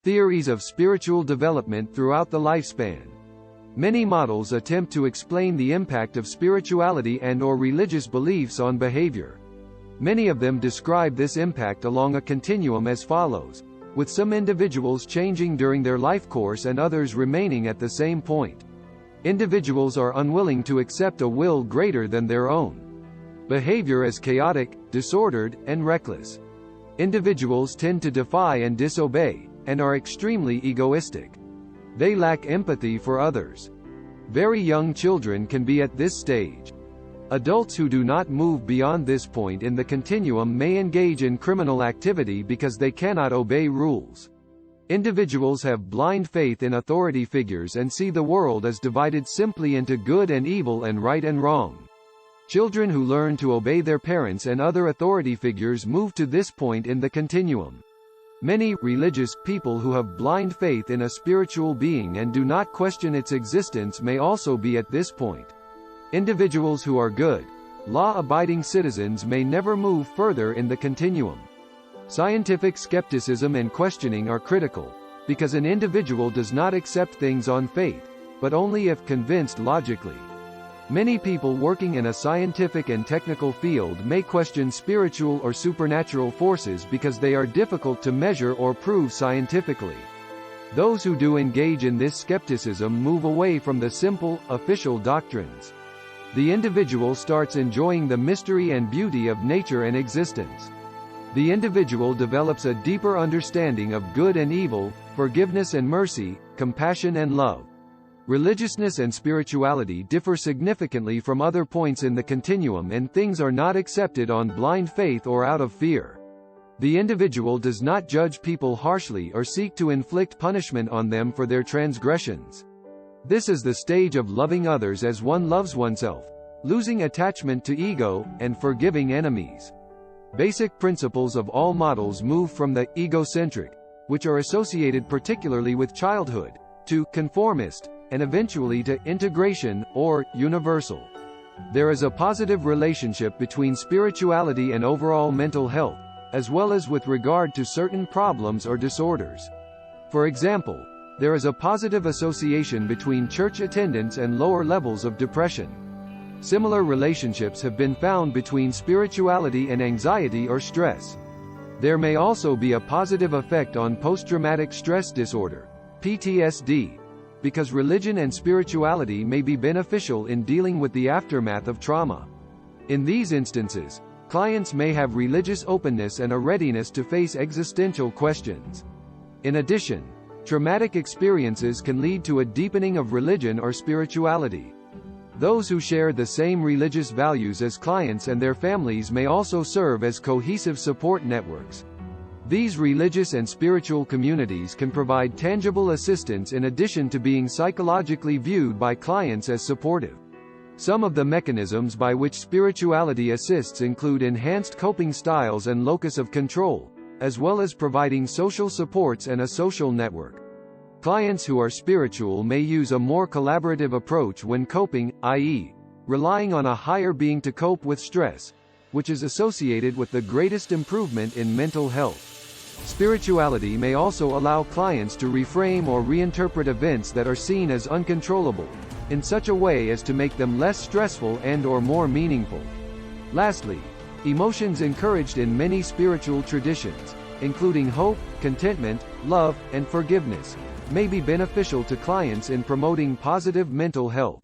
Theories of spiritual development throughout the lifespan. Many models attempt to explain the impact of spirituality and/or religious beliefs on behavior. Many of them describe this impact along a continuum as follows, with some individuals changing during their life course and others remaining at the same point. Individuals are unwilling to accept a will greater than their own. Behavior as chaotic, disordered, and reckless. Individuals tend to defy and disobey, and are extremely egoistic. They lack empathy for others. Very young children can be at this stage. Adults who do not move beyond this point in the continuum may engage in criminal activity because they cannot obey rules. Individuals have blind faith in authority figures and see the world as divided simply into good and evil and right and wrong. Children who learn to obey their parents and other authority figures move to this point in the continuum. Many religious people who have blind faith in a spiritual being and do not question its existence may also be at this point. Individuals who are good, law-abiding citizens may never move further in the continuum. Scientific skepticism and questioning are critical, because an individual does not accept things on faith, but only if convinced logically. Many people working in a scientific and technical field may question spiritual or supernatural forces because they are difficult to measure or prove scientifically. Those who do engage in this skepticism move away from the simple, official doctrines. The individual starts enjoying the mystery and beauty of nature and existence. The individual develops a deeper understanding of good and evil, forgiveness and mercy, compassion and love. Religiousness and spirituality differ significantly from other points in the continuum, and things are not accepted on blind faith or out of fear. The individual does not judge people harshly or seek to inflict punishment on them for their transgressions. This is the stage of loving others as one loves oneself, losing attachment to ego, and forgiving enemies. Basic principles of all models move from the egocentric, which are associated particularly with childhood, to conformist, and eventually to integration, or universal. There is a positive relationship between spirituality and overall mental health, as well as with regard to certain problems or disorders. For example, there is a positive association between church attendance and lower levels of depression. Similar relationships have been found between spirituality and anxiety or stress. There may also be a positive effect on posttraumatic stress disorder, PTSD, because religion and spirituality may be beneficial in dealing with the aftermath of trauma. In these instances, clients may have religious openness and a readiness to face existential questions. In addition, traumatic experiences can lead to a deepening of religion or spirituality. Those who share the same religious values as clients and their families may also serve as cohesive support networks. These religious and spiritual communities can provide tangible assistance in addition to being psychologically viewed by clients as supportive. Some of the mechanisms by which spirituality assists include enhanced coping styles and locus of control, as well as providing social supports and a social network. Clients who are spiritual may use a more collaborative approach when coping, i.e., relying on a higher being to cope with stress, which is associated with the greatest improvement in mental health. Spirituality may also allow clients to reframe or reinterpret events that are seen as uncontrollable, in such a way as to make them less stressful and/or more meaningful. Lastly, emotions encouraged in many spiritual traditions, including hope, contentment, love, and forgiveness, may be beneficial to clients in promoting positive mental health.